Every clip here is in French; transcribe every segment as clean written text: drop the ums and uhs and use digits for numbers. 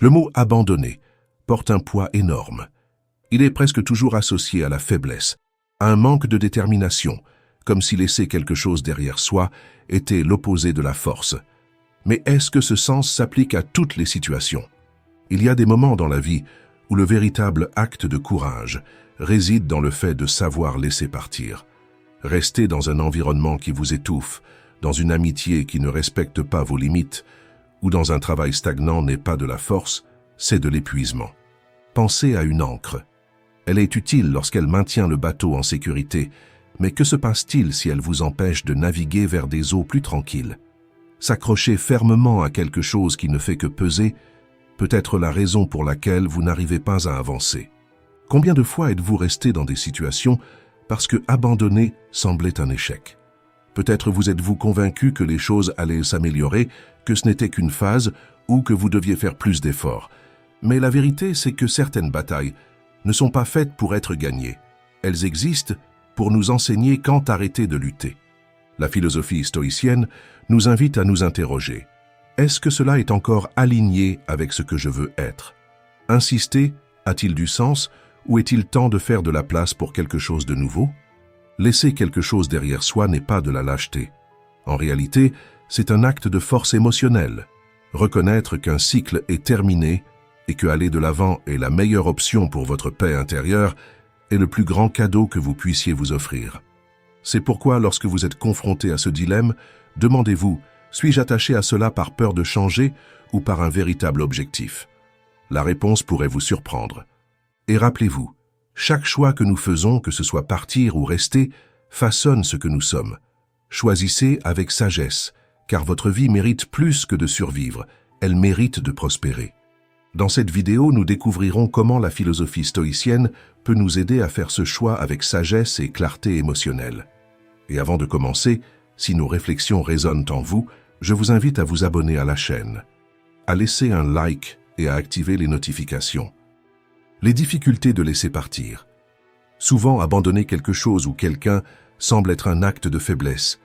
Le mot « abandonner » porte un poids énorme. Il est presque toujours associé à la faiblesse, à un manque de détermination, comme si laisser quelque chose derrière soi était l'opposé de la force. Mais est-ce que ce sens s'applique à toutes les situations? Il y a des moments dans la vie où le véritable acte de courage réside dans le fait de savoir laisser partir. Rester dans un environnement qui vous étouffe, dans une amitié qui ne respecte pas vos limites, ou dans un travail stagnant n'est pas de la force, c'est de l'épuisement. Pensez à une ancre. Elle est utile lorsqu'elle maintient le bateau en sécurité, mais que se passe-t-il si elle vous empêche de naviguer vers des eaux plus tranquilles? S'accrocher fermement à quelque chose qui ne fait que peser peut être la raison pour laquelle vous n'arrivez pas à avancer. Combien de fois êtes-vous resté dans des situations parce que abandonner semblait un échec? Peut-être vous êtes-vous convaincu que les choses allaient s'améliorer, que ce n'était qu'une phase ou que vous deviez faire plus d'efforts. Mais la vérité, c'est que certaines batailles ne sont pas faites pour être gagnées. Elles existent pour nous enseigner quand arrêter de lutter. La philosophie stoïcienne nous invite à nous interroger. Est-ce que cela est encore aligné avec ce que je veux être? Insister a-t-il du sens ou est-il temps de faire de la place pour quelque chose de nouveau? Laisser quelque chose derrière soi n'est pas de la lâcheté. En réalité, c'est un acte de force émotionnelle. Reconnaître qu'un cycle est terminé et que aller de l'avant est la meilleure option pour votre paix intérieure est le plus grand cadeau que vous puissiez vous offrir. C'est pourquoi, lorsque vous êtes confronté à ce dilemme, demandez-vous, suis-je attaché à cela par peur de changer ou par un véritable objectif? La réponse pourrait vous surprendre. Et rappelez-vous, chaque choix que nous faisons, que ce soit partir ou rester, façonne ce que nous sommes. Choisissez avec sagesse, car votre vie mérite plus que de survivre, elle mérite de prospérer. Dans cette vidéo, nous découvrirons comment la philosophie stoïcienne peut nous aider à faire ce choix avec sagesse et clarté émotionnelle. Et avant de commencer, si nos réflexions résonnent en vous, je vous invite à vous abonner à la chaîne, à laisser un like et à activer les notifications. Les difficultés de laisser partir. Souvent, abandonner quelque chose ou quelqu'un semble être un acte de faiblesse.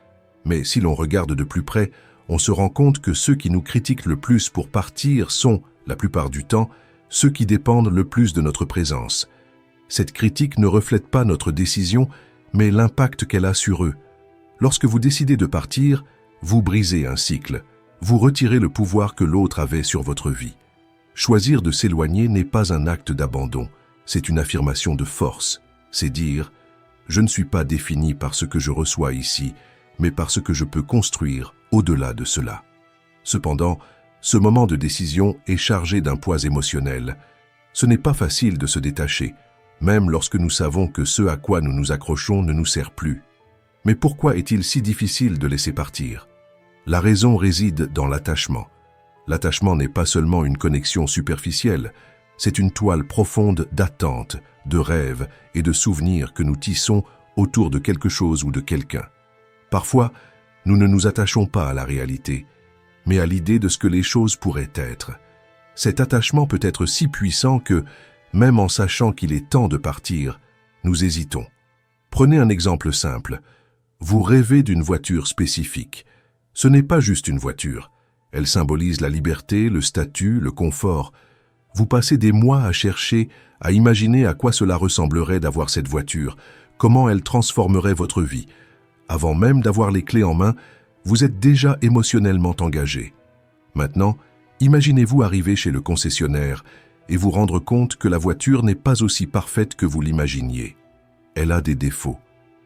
Mais si l'on regarde de plus près, on se rend compte que ceux qui nous critiquent le plus pour partir sont, la plupart du temps, ceux qui dépendent le plus de notre présence. Cette critique ne reflète pas notre décision, mais l'impact qu'elle a sur eux. Lorsque vous décidez de partir, vous brisez un cycle. Vous retirez le pouvoir que l'autre avait sur votre vie. Choisir de s'éloigner n'est pas un acte d'abandon, c'est une affirmation de force. C'est dire « Je ne suis pas défini par ce que je reçois ici, mais par ce que je peux construire au-delà de cela. » Cependant, ce moment de décision est chargé d'un poids émotionnel. Ce n'est pas facile de se détacher, même lorsque nous savons que ce à quoi nous nous accrochons ne nous sert plus. Mais pourquoi est-il si difficile de laisser partir? La raison réside dans l'attachement. L'attachement n'est pas seulement une connexion superficielle, c'est une toile profonde d'attentes, de rêves et de souvenirs que nous tissons autour de quelque chose ou de quelqu'un. Parfois, nous ne nous attachons pas à la réalité, mais à l'idée de ce que les choses pourraient être. Cet attachement peut être si puissant que, même en sachant qu'il est temps de partir, nous hésitons. Prenez un exemple simple. Vous rêvez d'une voiture spécifique. Ce n'est pas juste une voiture. Elle symbolise la liberté, le statut, le confort. Vous passez des mois à chercher, à imaginer à quoi cela ressemblerait d'avoir cette voiture, comment elle transformerait votre vie. Avant même d'avoir les clés en main, vous êtes déjà émotionnellement engagé. Maintenant, imaginez-vous arriver chez le concessionnaire et vous rendre compte que la voiture n'est pas aussi parfaite que vous l'imaginiez. Elle a des défauts.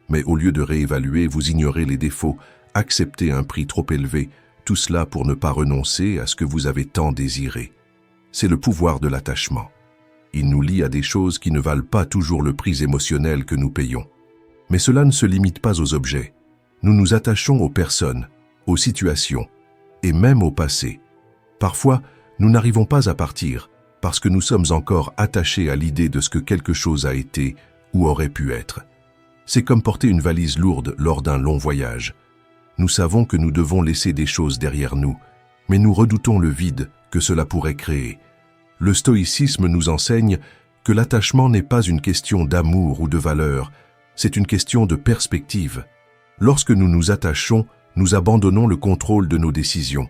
Mais au lieu de réévaluer, vous ignorez les défauts, acceptez un prix trop élevé, tout cela pour ne pas renoncer à ce que vous avez tant désiré. C'est le pouvoir de l'attachement. Il nous lie à des choses qui ne valent pas toujours le prix émotionnel que nous payons. Mais cela ne se limite pas aux objets. Nous nous attachons aux personnes, aux situations, et même au passé. Parfois, nous n'arrivons pas à partir parce que nous sommes encore attachés à l'idée de ce que quelque chose a été ou aurait pu être. C'est comme porter une valise lourde lors d'un long voyage. Nous savons que nous devons laisser des choses derrière nous, mais nous redoutons le vide que cela pourrait créer. Le stoïcisme nous enseigne que l'attachement n'est pas une question d'amour ou de valeur, c'est une question de perspective. Lorsque nous nous attachons, nous abandonnons le contrôle de nos décisions.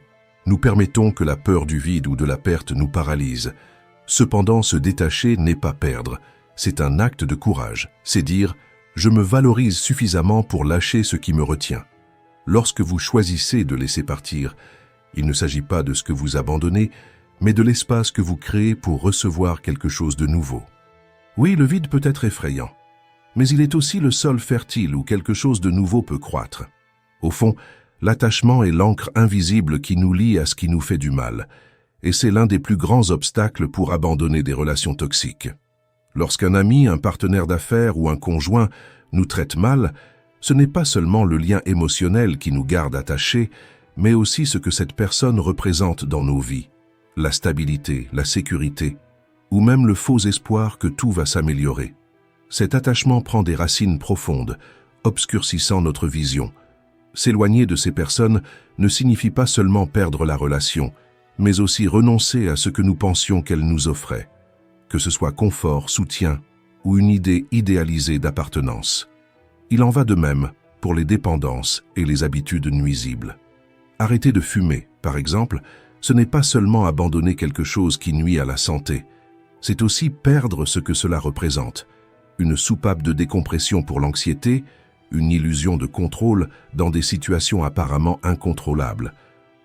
Nous permettons que la peur du vide ou de la perte nous paralyse. Cependant, se détacher n'est pas perdre. C'est un acte de courage. C'est dire « je me valorise suffisamment pour lâcher ce qui me retient ». Lorsque vous choisissez de laisser partir, il ne s'agit pas de ce que vous abandonnez, mais de l'espace que vous créez pour recevoir quelque chose de nouveau. Oui, le vide peut être effrayant, mais il est aussi le sol fertile où quelque chose de nouveau peut croître. Au fond, l'attachement est l'encre invisible qui nous lie à ce qui nous fait du mal, et c'est l'un des plus grands obstacles pour abandonner des relations toxiques. Lorsqu'un ami, un partenaire d'affaires ou un conjoint nous traite mal, ce n'est pas seulement le lien émotionnel qui nous garde attachés, mais aussi ce que cette personne représente dans nos vies. La stabilité, la sécurité, ou même le faux espoir que tout va s'améliorer. Cet attachement prend des racines profondes, obscurcissant notre vision. S'éloigner de ces personnes ne signifie pas seulement perdre la relation, mais aussi renoncer à ce que nous pensions qu'elle nous offrait, que ce soit confort, soutien ou une idée idéalisée d'appartenance. Il en va de même pour les dépendances et les habitudes nuisibles. Arrêter de fumer, par exemple, ce n'est pas seulement abandonner quelque chose qui nuit à la santé, c'est aussi perdre ce que cela représente, une soupape de décompression pour l'anxiété, une illusion de contrôle dans des situations apparemment incontrôlables.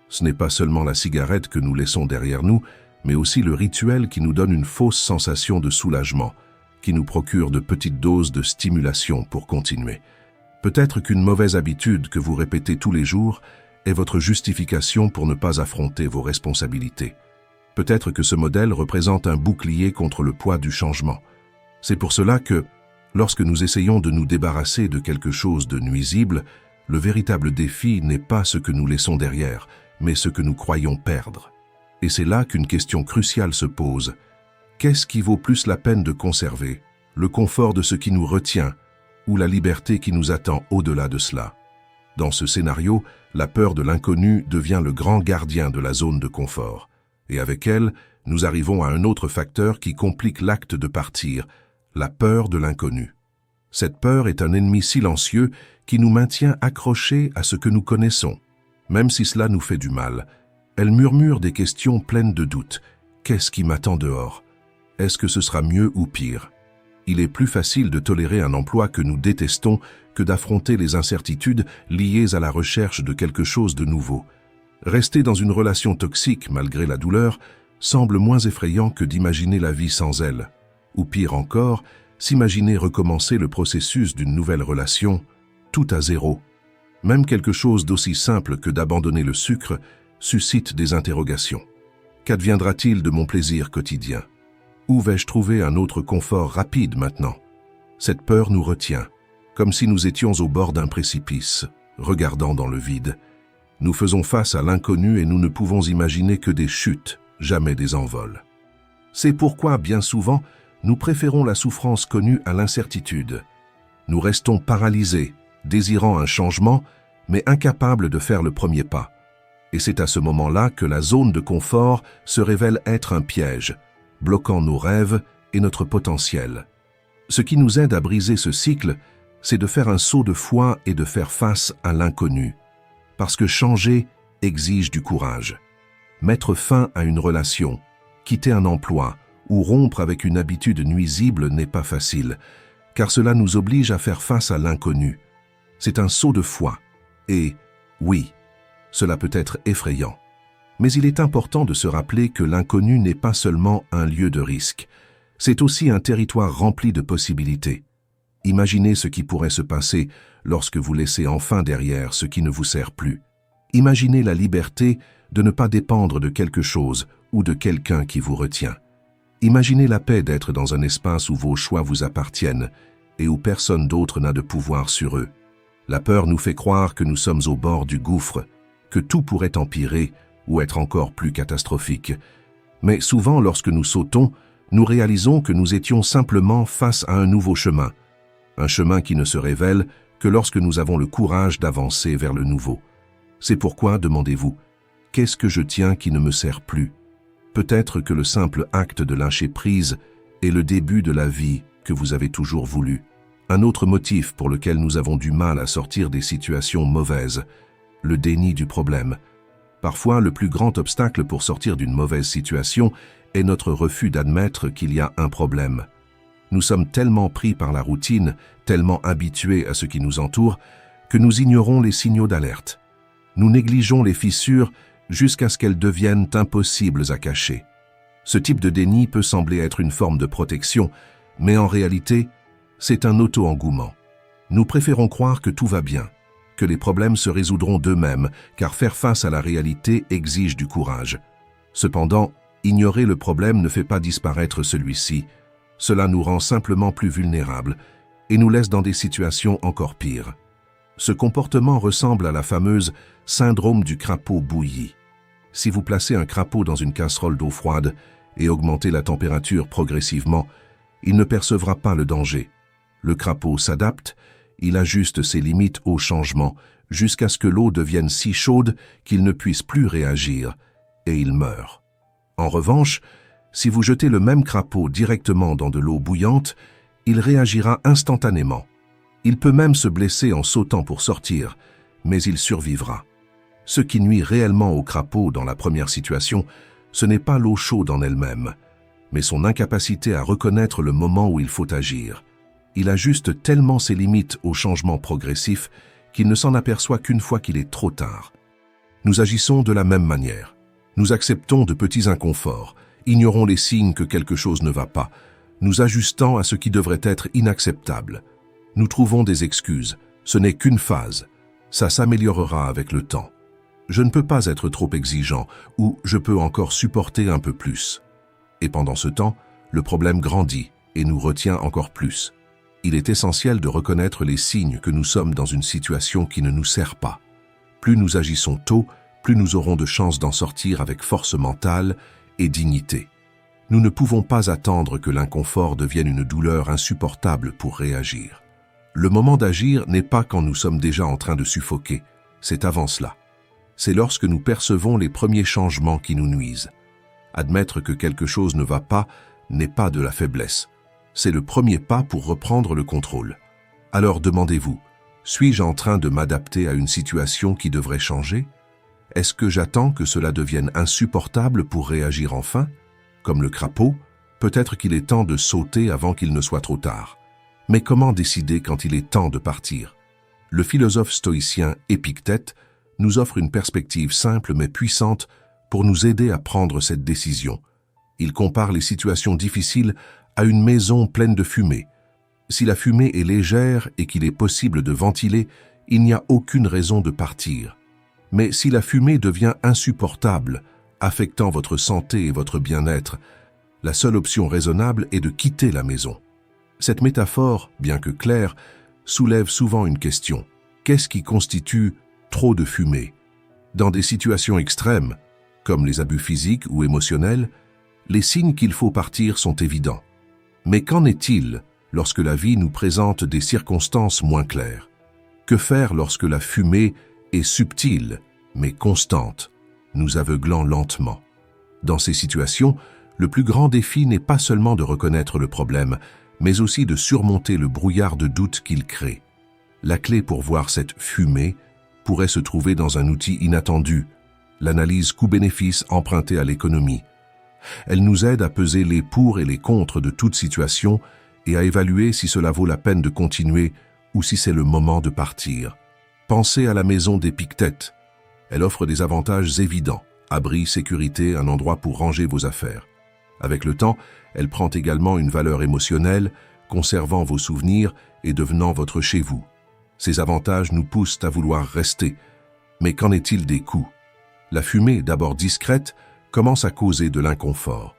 Ce n'est pas seulement la cigarette que nous laissons derrière nous, mais aussi le rituel qui nous donne une fausse sensation de soulagement, qui nous procure de petites doses de stimulation pour continuer. Peut-être qu'une mauvaise habitude que vous répétez tous les jours est votre justification pour ne pas affronter vos responsabilités. Peut-être que ce modèle représente un bouclier contre le poids du changement. C'est pour cela que, lorsque nous essayons de nous débarrasser de quelque chose de nuisible, le véritable défi n'est pas ce que nous laissons derrière, mais ce que nous croyons perdre. Et c'est là qu'une question cruciale se pose. Qu'est-ce qui vaut plus la peine de conserver? Le confort de ce qui nous retient ou la liberté qui nous attend au-delà de cela? Dans ce scénario, la peur de l'inconnu devient le grand gardien de la zone de confort. Et avec elle, nous arrivons à un autre facteur qui complique l'acte de partir, la peur de l'inconnu. Cette peur est un ennemi silencieux qui nous maintient accrochés à ce que nous connaissons. Même si cela nous fait du mal, elle murmure des questions pleines de doutes. Qu'est-ce qui m'attend dehors? Est-ce que ce sera mieux ou pire? Il est plus facile de tolérer un emploi que nous détestons que d'affronter les incertitudes liées à la recherche de quelque chose de nouveau. Rester dans une relation toxique malgré la douleur semble moins effrayant que d'imaginer la vie sans elle. Ou pire encore, s'imaginer recommencer le processus d'une nouvelle relation, tout à zéro. Même quelque chose d'aussi simple que d'abandonner le sucre suscite des interrogations. Qu'adviendra-t-il de mon plaisir quotidien? Où vais-je trouver un autre confort rapide maintenant? Cette peur nous retient, comme si nous étions au bord d'un précipice, regardant dans le vide. Nous faisons face à l'inconnu et nous ne pouvons imaginer que des chutes, jamais des envols. C'est pourquoi, bien souvent, nous préférons la souffrance connue à l'incertitude. Nous restons paralysés, désirant un changement, mais incapables de faire le premier pas. Et c'est à ce moment-là que la zone de confort se révèle être un piège, bloquant nos rêves et notre potentiel. Ce qui nous aide à briser ce cycle, c'est de faire un saut de foi et de faire face à l'inconnu. Parce que changer exige du courage. Mettre fin à une relation, quitter un emploi ou rompre avec une habitude nuisible n'est pas facile, car cela nous oblige à faire face à l'inconnu. C'est un saut de foi. Et, oui, cela peut être effrayant. Mais il est important de se rappeler que l'inconnu n'est pas seulement un lieu de risque, c'est aussi un territoire rempli de possibilités. Imaginez ce qui pourrait se passer lorsque vous laissez enfin derrière ce qui ne vous sert plus. Imaginez la liberté de ne pas dépendre de quelque chose ou de quelqu'un qui vous retient. Imaginez la paix d'être dans un espace où vos choix vous appartiennent et où personne d'autre n'a de pouvoir sur eux. La peur nous fait croire que nous sommes au bord du gouffre, que tout pourrait empirer ou être encore plus catastrophique. Mais souvent, lorsque nous sautons, nous réalisons que nous étions simplement face à un nouveau chemin. Un chemin qui ne se révèle que lorsque nous avons le courage d'avancer vers le nouveau. C'est pourquoi, demandez-vous, qu'est-ce que je tiens qui ne me sert plus? Peut-être que le simple acte de lâcher prise est le début de la vie que vous avez toujours voulu. Un autre motif pour lequel nous avons du mal à sortir des situations mauvaises, le déni du problème. Parfois, le plus grand obstacle pour sortir d'une mauvaise situation est notre refus d'admettre qu'il y a un problème. Nous sommes tellement pris par la routine, tellement habitués à ce qui nous entoure, que nous ignorons les signaux d'alerte. Nous négligeons les fissures jusqu'à ce qu'elles deviennent impossibles à cacher. Ce type de déni peut sembler être une forme de protection, mais en réalité, c'est un auto-engouement. Nous préférons croire que tout va bien, que les problèmes se résoudront d'eux-mêmes, car faire face à la réalité exige du courage. Cependant, ignorer le problème ne fait pas disparaître celui-ci. Cela nous rend simplement plus vulnérables et nous laisse dans des situations encore pires. Ce comportement ressemble à la fameuse « syndrome du crapaud bouilli ». Si vous placez un crapaud dans une casserole d'eau froide et augmentez la température progressivement, il ne percevra pas le danger. Le crapaud s'adapte, il ajuste ses limites au changement jusqu'à ce que l'eau devienne si chaude qu'il ne puisse plus réagir et il meurt. En revanche, si vous jetez le même crapaud directement dans de l'eau bouillante, il réagira instantanément. Il peut même se blesser en sautant pour sortir, mais il survivra. Ce qui nuit réellement au crapaud dans la première situation, ce n'est pas l'eau chaude en elle-même, mais son incapacité à reconnaître le moment où il faut agir. Il ajuste tellement ses limites au changement progressif qu'il ne s'en aperçoit qu'une fois qu'il est trop tard. Nous agissons de la même manière. Nous acceptons de petits inconforts, ignorons les signes que quelque chose ne va pas, nous ajustant à ce qui devrait être inacceptable. Nous trouvons des excuses, ce n'est qu'une phase, ça s'améliorera avec le temps. Je ne peux pas être trop exigeant ou je peux encore supporter un peu plus. Et pendant ce temps, le problème grandit et nous retient encore plus. Il est essentiel de reconnaître les signes que nous sommes dans une situation qui ne nous sert pas. Plus nous agissons tôt, plus nous aurons de chances d'en sortir avec force mentale et dignité. Nous ne pouvons pas attendre que l'inconfort devienne une douleur insupportable pour réagir. Le moment d'agir n'est pas quand nous sommes déjà en train de suffoquer, c'est avant cela. C'est lorsque nous percevons les premiers changements qui nous nuisent. Admettre que quelque chose ne va pas n'est pas de la faiblesse. C'est le premier pas pour reprendre le contrôle. Alors demandez-vous, suis-je en train de m'adapter à une situation qui devrait changer? Est-ce que j'attends que cela devienne insupportable pour réagir enfin? Comme le crapaud, peut-être qu'il est temps de sauter avant qu'il ne soit trop tard. Mais comment décider quand il est temps de partir? Le philosophe stoïcien Épictète nous offre une perspective simple mais puissante pour nous aider à prendre cette décision. Il compare les situations difficiles à une maison pleine de fumée. Si la fumée est légère et qu'il est possible de ventiler, il n'y a aucune raison de partir. Mais si la fumée devient insupportable, affectant votre santé et votre bien-être, la seule option raisonnable est de quitter la maison. Cette métaphore, bien que claire, soulève souvent une question. Qu'est-ce qui constitue trop de fumée? Dans des situations extrêmes, comme les abus physiques ou émotionnels, les signes qu'il faut partir sont évidents. Mais qu'en est-il lorsque la vie nous présente des circonstances moins claires? Que faire lorsque la fumée est subtile, mais constante, nous aveuglant lentement? Dans ces situations, le plus grand défi n'est pas seulement de reconnaître le problème, mais aussi de surmonter le brouillard de doute qu'il crée. La clé pour voir cette fumée pourrait se trouver dans un outil inattendu, l'analyse coût-bénéfice empruntée à l'économie. Elle nous aide à peser les pour et les contre de toute situation et à évaluer si cela vaut la peine de continuer ou si c'est le moment de partir. Pensez à la maison d'Épictète. Elle offre des avantages évidents, abri, sécurité, un endroit pour ranger vos affaires. Avec le temps, elle prend également une valeur émotionnelle, conservant vos souvenirs et devenant votre chez-vous. Ces avantages nous poussent à vouloir rester. Mais qu'en est-il des coûts? La fumée, d'abord discrète, commence à causer de l'inconfort.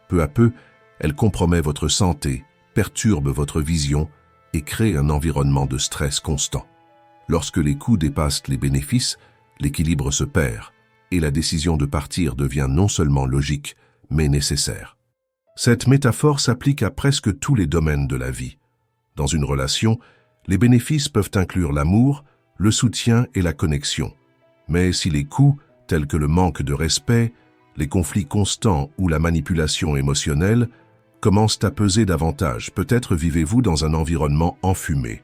Peu à peu, elle compromet votre santé, perturbe votre vision et crée un environnement de stress constant. Lorsque les coûts dépassent les bénéfices, l'équilibre se perd et la décision de partir devient non seulement logique, mais nécessaire. Cette métaphore s'applique à presque tous les domaines de la vie. Dans une relation, les bénéfices peuvent inclure l'amour, le soutien et la connexion. Mais si les coûts, tels que le manque de respect, les conflits constants ou la manipulation émotionnelle, commencent à peser davantage, peut-être vivez-vous dans un environnement enfumé.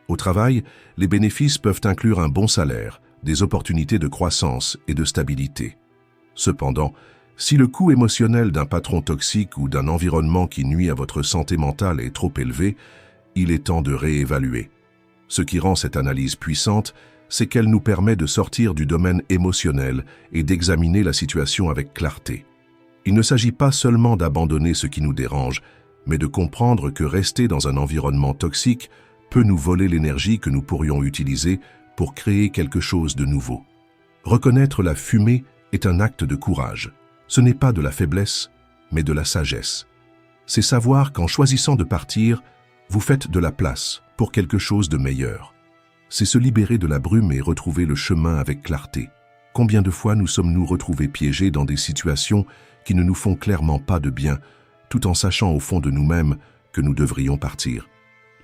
Au travail, les bénéfices peuvent inclure un bon salaire, des opportunités de croissance et de stabilité. Cependant, si le coût émotionnel d'un patron toxique ou d'un environnement qui nuit à votre santé mentale est trop élevé, il est temps de réévaluer. Ce qui rend cette analyse puissante, c'est qu'elle nous permet de sortir du domaine émotionnel et d'examiner la situation avec clarté. Il ne s'agit pas seulement d'abandonner ce qui nous dérange, mais de comprendre que rester dans un environnement toxique peut nous voler l'énergie que nous pourrions utiliser pour créer quelque chose de nouveau. Reconnaître la fumée est un acte de courage. Ce n'est pas de la faiblesse, mais de la sagesse. C'est savoir qu'en choisissant de partir, vous faites de la place pour quelque chose de meilleur. C'est se libérer de la brume et retrouver le chemin avec clarté. Combien de fois nous sommes-nous retrouvés piégés dans des situations qui ne nous font clairement pas de bien, tout en sachant au fond de nous-mêmes que nous devrions partir.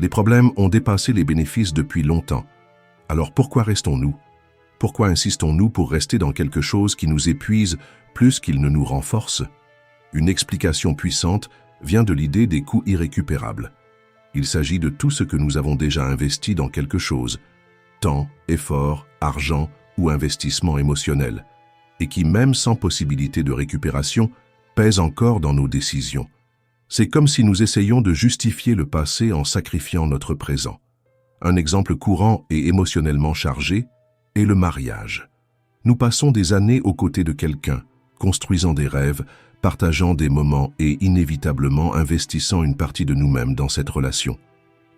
Les problèmes ont dépassé les bénéfices depuis longtemps. Alors pourquoi restons-nous? Pourquoi insistons-nous pour rester dans quelque chose qui nous épuise plus qu'il ne nous renforce? Une explication puissante vient de l'idée des coûts irrécupérables. Il s'agit de tout ce que nous avons déjà investi dans quelque chose, temps, effort, argent ou investissement émotionnel, et qui, même sans possibilité de récupération, pèse encore dans nos décisions. C'est comme si nous essayions de justifier le passé en sacrifiant notre présent. Un exemple courant et émotionnellement chargé est le mariage. Nous passons des années aux côtés de quelqu'un, construisant des rêves, partageant des moments et inévitablement investissant une partie de nous-mêmes dans cette relation.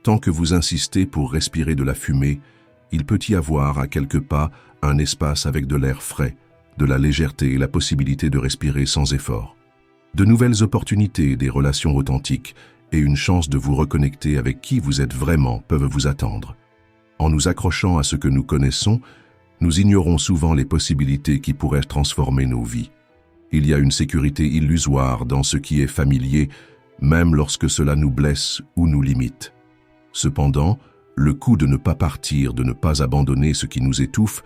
Tant que vous insistez pour respirer de la fumée, il peut y avoir à quelques pas un espace avec de l'air frais, de la légèreté et la possibilité de respirer sans effort. De nouvelles opportunités, des relations authentiques et une chance de vous reconnecter avec qui vous êtes vraiment peuvent vous attendre. En nous accrochant à ce que nous connaissons, nous ignorons souvent les possibilités qui pourraient transformer nos vies. Il y a une sécurité illusoire dans ce qui est familier, même lorsque cela nous blesse ou nous limite. Cependant, le coût de ne pas partir, de ne pas abandonner ce qui nous étouffe,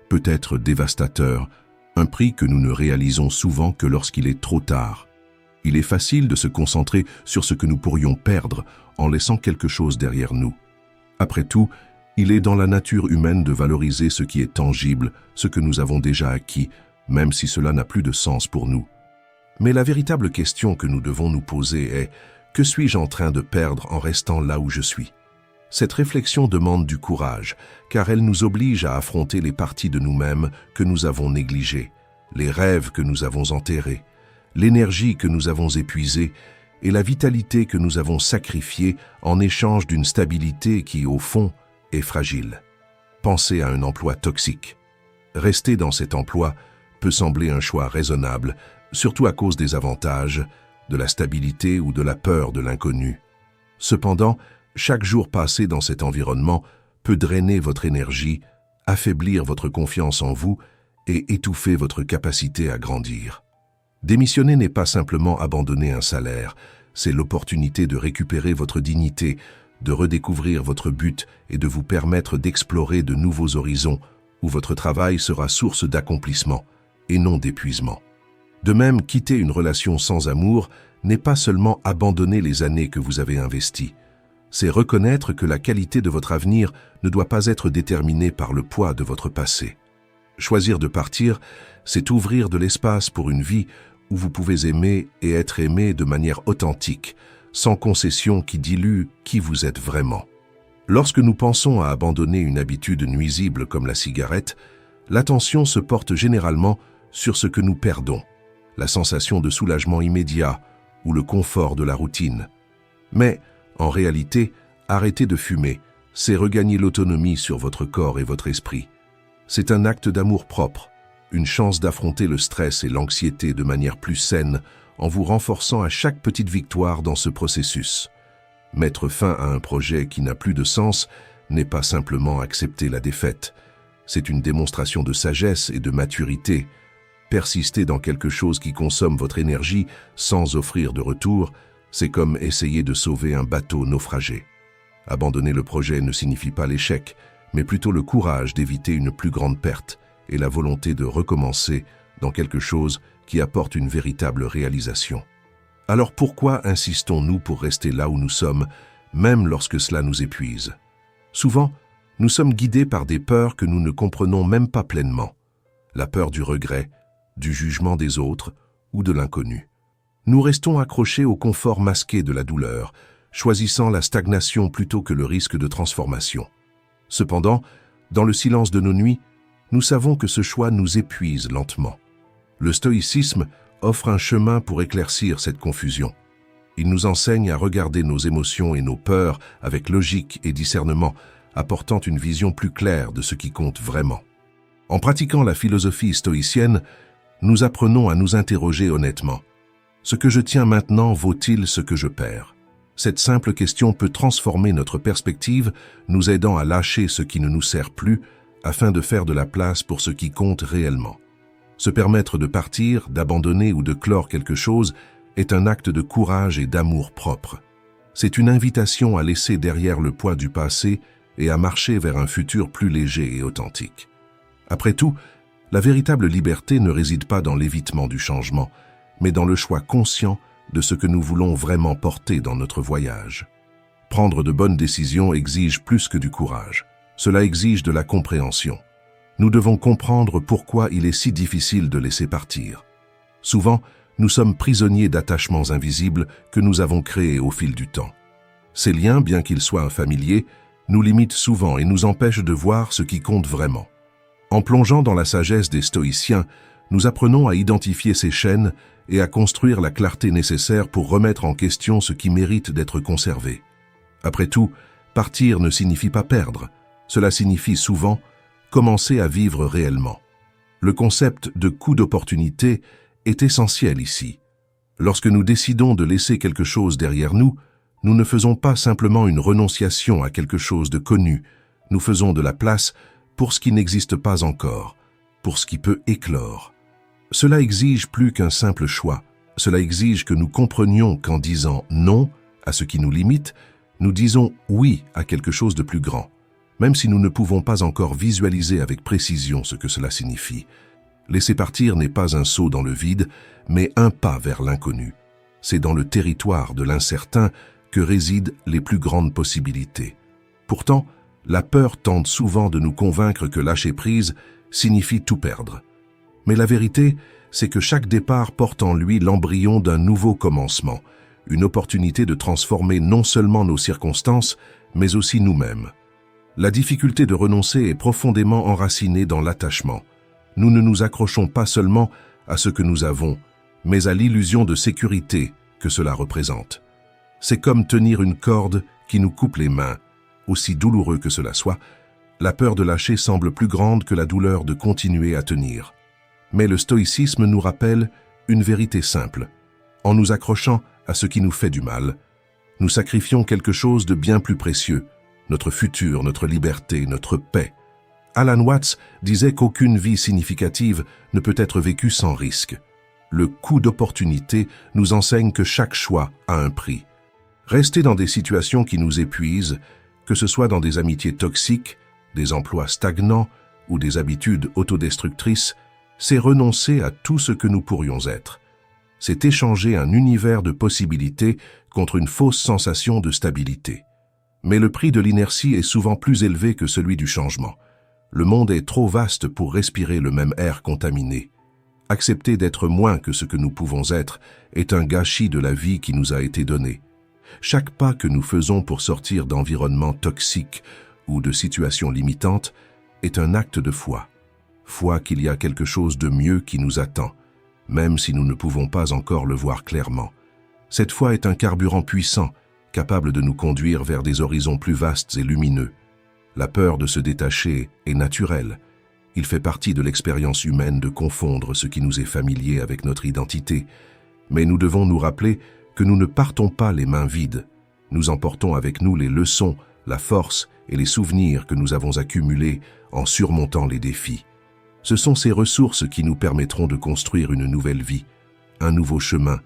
peut être dévastateur, un prix que nous ne réalisons souvent que lorsqu'il est trop tard. Il est facile de se concentrer sur ce que nous pourrions perdre en laissant quelque chose derrière nous. Après tout, il est dans la nature humaine de valoriser ce qui est tangible, ce que nous avons déjà acquis, même si cela n'a plus de sens pour nous. Mais la véritable question que nous devons nous poser est « Que suis-je en train de perdre en restant là où je suis ?» Cette réflexion demande du courage, car elle nous oblige à affronter les parties de nous-mêmes que nous avons négligées, les rêves que nous avons enterrés, l'énergie que nous avons épuisée et la vitalité que nous avons sacrifiée en échange d'une stabilité qui, au fond, est fragile. Pensez à un emploi toxique. Rester dans cet emploi peut sembler un choix raisonnable, surtout à cause des avantages, de la stabilité ou de la peur de l'inconnu. Cependant, chaque jour passé dans cet environnement peut drainer votre énergie, affaiblir votre confiance en vous et étouffer votre capacité à grandir. Démissionner n'est pas simplement abandonner un salaire, c'est l'opportunité de récupérer votre dignité, de redécouvrir votre but et de vous permettre d'explorer de nouveaux horizons où votre travail sera source d'accomplissement et non d'épuisement. De même, quitter une relation sans amour n'est pas seulement abandonner les années que vous avez investies, c'est reconnaître que la qualité de votre avenir ne doit pas être déterminée par le poids de votre passé. Choisir de partir, c'est ouvrir de l'espace pour une vie où vous pouvez aimer et être aimé de manière authentique, sans concession qui dilue qui vous êtes vraiment. Lorsque nous pensons à abandonner une habitude nuisible comme la cigarette, l'attention se porte généralement sur ce que nous perdons, la sensation de soulagement immédiat ou le confort de la routine. Mais, en réalité, arrêter de fumer, c'est regagner l'autonomie sur votre corps et votre esprit. C'est un acte d'amour-propre, une chance d'affronter le stress et l'anxiété de manière plus saine en vous renforçant à chaque petite victoire dans ce processus. Mettre fin à un projet qui n'a plus de sens n'est pas simplement accepter la défaite. C'est une démonstration de sagesse et de maturité. Persister dans quelque chose qui consomme votre énergie sans offrir de retour, c'est comme essayer de sauver un bateau naufragé. Abandonner le projet ne signifie pas l'échec, mais plutôt le courage d'éviter une plus grande perte et la volonté de recommencer dans quelque chose qui apporte une véritable réalisation. Alors pourquoi insistons-nous pour rester là où nous sommes, même lorsque cela nous épuise? Souvent, nous sommes guidés par des peurs que nous ne comprenons même pas pleinement. La peur du regret, du jugement des autres ou de l'inconnu. Nous restons accrochés au confort masqué de la douleur, choisissant la stagnation plutôt que le risque de transformation. Cependant, dans le silence de nos nuits, nous savons que ce choix nous épuise lentement. Le stoïcisme offre un chemin pour éclaircir cette confusion. Il nous enseigne à regarder nos émotions et nos peurs avec logique et discernement, apportant une vision plus claire de ce qui compte vraiment. En pratiquant la philosophie stoïcienne, nous apprenons à nous interroger honnêtement. Ce que je tiens maintenant vaut-il ce que je perds? Cette simple question peut transformer notre perspective, nous aidant à lâcher ce qui ne nous sert plus, afin de faire de la place pour ce qui compte réellement. Se permettre de partir, d'abandonner ou de clore quelque chose est un acte de courage et d'amour propre. C'est une invitation à laisser derrière le poids du passé et à marcher vers un futur plus léger et authentique. Après tout, la véritable liberté ne réside pas dans l'évitement du changement, mais dans le choix conscient de ce que nous voulons vraiment porter dans notre voyage. Prendre de bonnes décisions exige plus que du courage. Cela exige de la compréhension. Nous devons comprendre pourquoi il est si difficile de laisser partir. Souvent, nous sommes prisonniers d'attachements invisibles que nous avons créés au fil du temps. Ces liens, bien qu'ils soient familiers, nous limitent souvent et nous empêchent de voir ce qui compte vraiment. En plongeant dans la sagesse des stoïciens, nous apprenons à identifier ces chaînes et à construire la clarté nécessaire pour remettre en question ce qui mérite d'être conservé. Après tout, partir ne signifie pas perdre. Cela signifie souvent commencer à vivre réellement. Le concept de coup d'opportunité est essentiel ici. Lorsque nous décidons de laisser quelque chose derrière nous, nous ne faisons pas simplement une renonciation à quelque chose de connu, nous faisons de la place pour ce qui n'existe pas encore, pour ce qui peut éclore. Cela exige plus qu'un simple choix, cela exige que nous comprenions qu'en disant non à ce qui nous limite, nous disons oui à quelque chose de plus grand, même si nous ne pouvons pas encore visualiser avec précision ce que cela signifie. Laisser partir n'est pas un saut dans le vide, mais un pas vers l'inconnu. C'est dans le territoire de l'incertain que résident les plus grandes possibilités. Pourtant, la peur tente souvent de nous convaincre que lâcher prise signifie tout perdre. Mais la vérité, c'est que chaque départ porte en lui l'embryon d'un nouveau commencement, une opportunité de transformer non seulement nos circonstances, mais aussi nous-mêmes. La difficulté de renoncer est profondément enracinée dans l'attachement. Nous ne nous accrochons pas seulement à ce que nous avons, mais à l'illusion de sécurité que cela représente. C'est comme tenir une corde qui nous coupe les mains. Aussi douloureux que cela soit, la peur de lâcher semble plus grande que la douleur de continuer à tenir. Mais le stoïcisme nous rappelle une vérité simple. En nous accrochant à ce qui nous fait du mal, nous sacrifions quelque chose de bien plus précieux, notre futur, notre liberté, notre paix. Alan Watts disait qu'aucune vie significative ne peut être vécue sans risque. Le coup d'opportunité nous enseigne que chaque choix a un prix. Rester dans des situations qui nous épuisent, que ce soit dans des amitiés toxiques, des emplois stagnants ou des habitudes autodestructrices, c'est renoncer à tout ce que nous pourrions être. C'est échanger un univers de possibilités contre une fausse sensation de stabilité. Mais le prix de l'inertie est souvent plus élevé que celui du changement. Le monde est trop vaste pour respirer le même air contaminé. Accepter d'être moins que ce que nous pouvons être est un gâchis de la vie qui nous a été donnée. Chaque pas que nous faisons pour sortir d'environnements toxiques ou de situations limitantes est un acte de foi. Foi qu'il y a quelque chose de mieux qui nous attend, même si nous ne pouvons pas encore le voir clairement. Cette foi est un carburant puissant, capable de nous conduire vers des horizons plus vastes et lumineux. La peur de se détacher est naturelle. Il fait partie de l'expérience humaine de confondre ce qui nous est familier avec notre identité. Mais nous devons nous rappeler que nous ne partons pas les mains vides. Nous emportons avec nous les leçons, la force et les souvenirs que nous avons accumulés en surmontant les défis. Ce sont ces ressources qui nous permettront de construire une nouvelle vie, un nouveau chemin,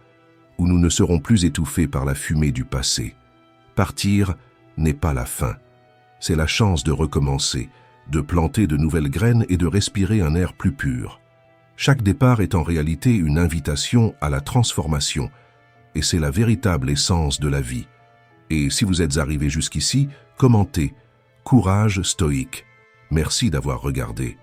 où nous ne serons plus étouffés par la fumée du passé. Partir n'est pas la fin. C'est la chance de recommencer, de planter de nouvelles graines et de respirer un air plus pur. Chaque départ est en réalité une invitation à la transformation, et c'est la véritable essence de la vie. Et si vous êtes arrivé jusqu'ici, commentez, Courage stoïque. Merci d'avoir regardé.